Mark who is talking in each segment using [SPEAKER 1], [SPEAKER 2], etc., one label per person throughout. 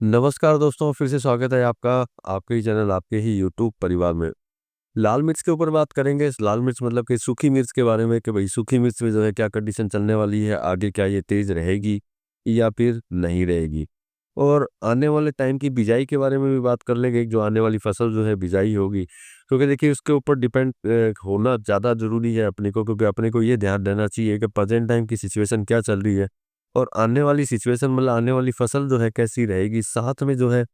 [SPEAKER 1] नमस्कार दोस्तों, फिर से स्वागत है आपका आपके ही चैनल, आपके ही यूट्यूब परिवार में। लाल मिर्च के ऊपर बात करेंगे। लाल मिर्च मतलब कि सूखी मिर्च के बारे में कि भई सूखी मिर्च में जो है क्या कंडीशन चलने वाली है, आगे क्या ये तेज़ रहेगी या फिर नहीं रहेगी। और आने वाले टाइम की बिजाई के बारे में भी बात कर लेंगे, जो आने वाली फसल जो है बिजाई होगी। क्योंकि देखिए उसके ऊपर डिपेंड होना ज़्यादा ज़रूरी है अपने को, क्योंकि अपने को ये ध्यान देना चाहिए कि प्रेज़ेंट टाइम की सिचुएशन क्या चल रही है और आने वाली सिचुएशन मतलब आने वाली फसल जो है कैसी रहेगी। साथ में जो है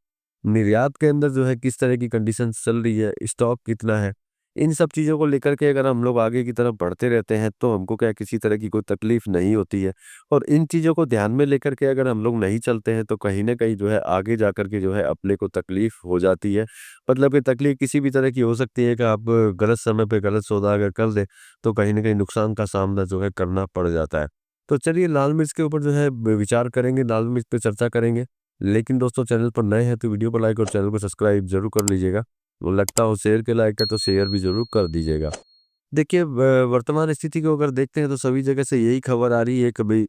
[SPEAKER 1] निर्यात के अंदर जो है किस तरह की कंडीशन चल रही है, स्टॉक कितना है, इन सब चीज़ों को लेकर के अगर हम लोग आगे की तरफ बढ़ते रहते हैं तो हमको क्या किसी तरह की कोई तकलीफ़ नहीं होती है। और इन चीज़ों को ध्यान में लेकर के अगर हम लोग नहीं चलते हैं तो कहीं न कहीं जो है आगे जाकर के जो है अपने को तकलीफ़ हो जाती है। मतलब कि तकलीफ़ किसी भी तरह की हो सकती है कि आप गलत समय पे गलत सौदा अगर कर दें तो कहीं न कहीं नुकसान का सामना जो है करना पड़ जाता है। तो चलिए लाल मिर्च के ऊपर जो है विचार करेंगे, लाल मिर्च पे चर्चा करेंगे। लेकिन दोस्तों चैनल पर नए हैं तो वीडियो को लाइक और चैनल को सब्सक्राइब ज़रूर कर लीजिएगा। वो लगता हो शेयर के लायक है तो शेयर भी ज़रूर कर दीजिएगा। देखिए वर्तमान स्थिति को अगर देखते हैं तो सभी जगह से यही खबर आ रही है कि भई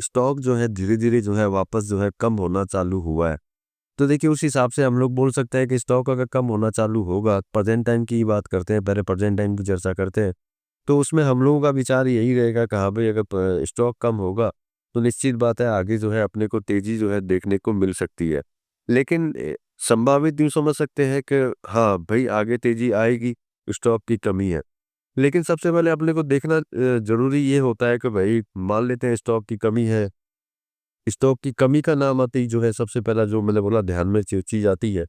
[SPEAKER 1] स्टॉक जो है धीरे-धीरे जो है वापस जो है कम होना चालू हुआ है। तो देखिए उस हिसाब से हम लोग बोल सकते हैं कि स्टॉक अगर कम होना चालू होगा, प्रेज़ेंट टाइम की ही बात करते हैं, पहले प्रेज़ेंट टाइम की चर्चा करते हैं। तो उसमें हम लोगों का विचार यही रहेगा कि हाँ भाई अगर स्टॉक कम होगा तो निश्चित बात है आगे जो है अपने को तेजी जो है देखने को मिल सकती है। लेकिन संभावित यूँ समझ सकते हैं कि हाँ भाई आगे तेजी आएगी, स्टॉक की कमी है। लेकिन सबसे पहले अपने को देखना ज़रूरी ये होता है कि भाई मान लेते हैं स्टॉक की कमी है। स्टॉक की कमी का नाम आते ही जो है सबसे पहला जो मैंने बोला ध्यान में चीज़ आती है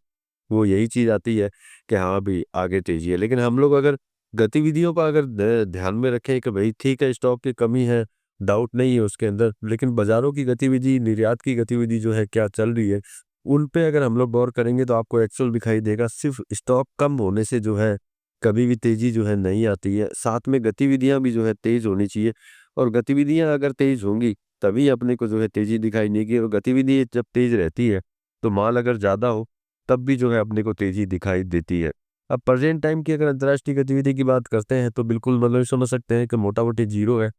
[SPEAKER 1] वो यही चीज़ आती है कि हाँ भाई आगे तेज़ी है। लेकिन हम लोग अगर गतिविधियों का अगर ध्यान में रखें कि भाई ठीक है स्टॉक की कमी है, डाउट नहीं है उसके अंदर, लेकिन बाज़ारों की गतिविधि, निर्यात की गतिविधि जो है क्या चल रही है, उन पे अगर हम लोग गौर करेंगे तो आपको एक्चुअल दिखाई देगा। सिर्फ़ स्टॉक कम होने से जो है कभी भी तेज़ी जो है नहीं आती है। साथ में गतिविधियाँ भी जो है तेज़ होनी चाहिए और गतिविधियाँ अगर तेज़ होंगी तभी अपने को जो है तेज़ी दिखाई देगी और गतिविधि जब तेज़ रहती है, तो माल अगर ज़्यादा हो तब भी जो है अपने को तेज़ी दिखाई देती है। अब प्रेज़ेंट टाइम की अगर अंतर्राष्ट्रीय गतिविधि की बात करते हैं तो बिल्कुल मतलब समझ सकते हैं कि मोटा-मोटी ज़ीरो है।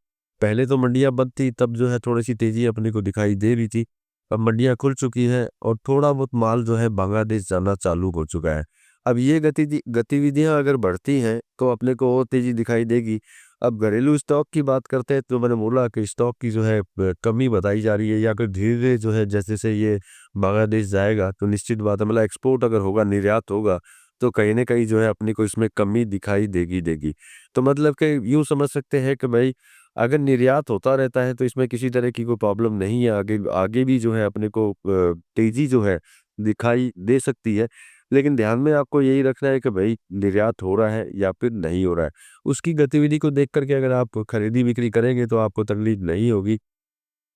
[SPEAKER 1] पहले तो मंडियाँ बंद थी तब जो है थोड़ी-सी तेज़ी अपने को दिखाई दे रही थी। अब मंडियाँ खुल चुकी हैं और थोड़ा बहुत माल जो है बांग्लादेश जाना चालू हो चुका है। अब ये गतिविधियाँ अगर बढ़ती हैं तो अपने को और तेज़ी दिखाई देगी। अब घरेलू स्टॉक की बात करते हैं तो मैंने बोला कि स्टॉक की जो है कमी बताई जा रही है या फिर धीरे-धीरे जो है जैसे-जैसे ये बांग्लादेश जाएगा तो निश्चित बात है मतलब एक्सपोर्ट अगर होगा, निर्यात होगा, तो कहीं न कहीं जो है अपने को इसमें कमी दिखाई देगी। तो मतलब कि यूँ समझ सकते हैं कि भई अगर निर्यात होता रहता है तो इसमें किसी तरह की कोई प्रॉब्लम नहीं है, आगे आगे भी जो है अपने को तेज़ी जो है दिखाई दे सकती है। लेकिन ध्यान में आपको यही रखना है कि भई निर्यात हो रहा है या फिर नहीं हो रहा है। उसकी गतिविधि को देख कर के अगर आप खरीदी-बिक्री करेंगे तो आपको तकलीफ नहीं होगी।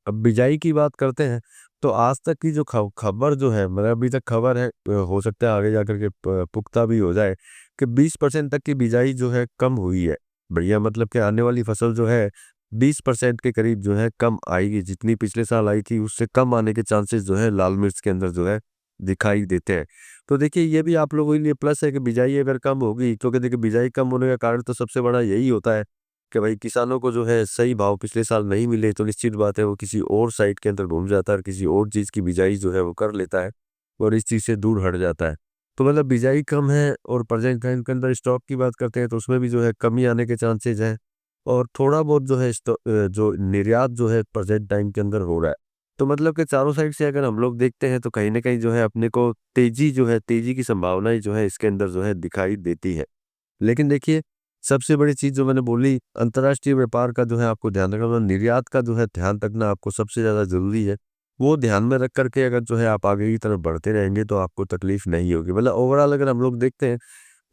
[SPEAKER 1] अब बिजाई की बात करते हैं, तो आज तक की जो खबर जो है मतलब अभी तक खबर है हो सकता है आगे जाकर के पुख्ता भी हो जाए कि 20% तक की बिजाई जो है कम हुई है। बढ़िया मतलब कि आने वाली फसल जो है 20% के करीब जो है कम आएगी, जितनी पिछले साल आई थी उससे कम आने के चांसेस जो है लाल मिर्च के अंदर जो है दिखाई देते हैं। तो देखिए ये भी आप लोगों के लिए प्लस है कि बिजाई अगर कम होगी, क्योंकि देखिए बिजाई कम होने का कारण तो सबसे बड़ा यही होता है कि भाई किसानों को जो है सही भाव पिछले साल नहीं मिले तो निश्चित बात है वो किसी और साइट के अंदर घूम जाता है और किसी और चीज़ की बिजाई जो है वो कर लेता है और इस चीज़ से दूर हट जाता है। तो मतलब बिजाई कम है और प्रेजेंट टाइम के अंदर स्टॉक की बात करते हैं तो उसमें भी जो है कमी आने के चांसेस हैं और थोड़ा बहुत जो है जो निर्यात जो है प्रेजेंट टाइम के अंदर हो रहा है। तो मतलब कि चारों साइड से अगर हम लोग देखते हैं तो कहीं न कहीं जो है अपने को तेज़ी की संभावनाएँ जो है इसके अंदर जो है दिखाई देती है। लेकिन देखिए, सबसे बड़ी चीज़ जो मैंने बोली अंतर्राष्ट्रीय व्यापार का जो है आपको ध्यान रखना मतलब निर्यात का जो है ध्यान रखना आपको सबसे ज़्यादा ज़रूरी है। वो ध्यान में रख कर के अगर जो है आप आगे की तरफ बढ़ते रहेंगे तो आपको तकलीफ़ नहीं होगी। मतलब ओवरऑल अगर हम लोग देखते हैं,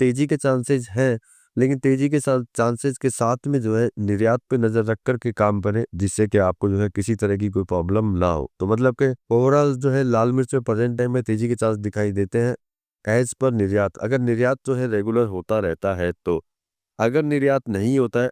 [SPEAKER 1] तेज़ी के चांसेज़ हैं, लेकिन तेज़ी के साथ चांसेज़ के साथ में जो है निर्यात पे नज़र रख कर के काम करें, जिससे कि आपको जो है किसी तरह की कोई प्रॉब्लम ना हो। तो मतलब कि ओवरऑल जो है लाल मिर्च में प्रेज़ेंट टाइम में तेज़ी के चांस दिखाई देते हैं। एज़ पर निर्यात, अगर निर्यात जो है रेगुलर होता रहता है तो। अगर निर्यात नहीं होता है,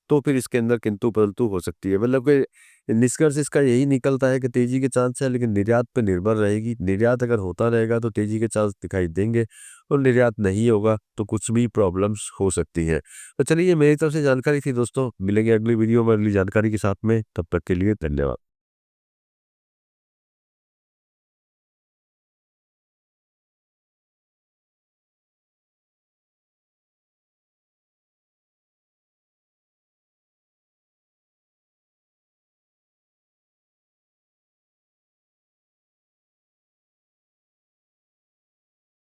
[SPEAKER 1] तो फिर इसके अंदर किंतु-परंतु हो सकती है। मतलब कि निष्कर्ष इसका यही निकलता है कि तेज़ी के चांस है लेकिन निर्यात पे निर्भर रहेगी। निर्यात अगर होता रहेगा तो तेज़ी के चांस दिखाई देंगे और निर्यात नहीं होगा तो कुछ भी प्रॉब्लम्स हो सकती हैं। तो चलिए ये मेरी तरफ से जानकारी थी दोस्तों, मिलेंगे अगली वीडियो में अगली जानकारी के साथ में, तब तक के लिए धन्यवाद।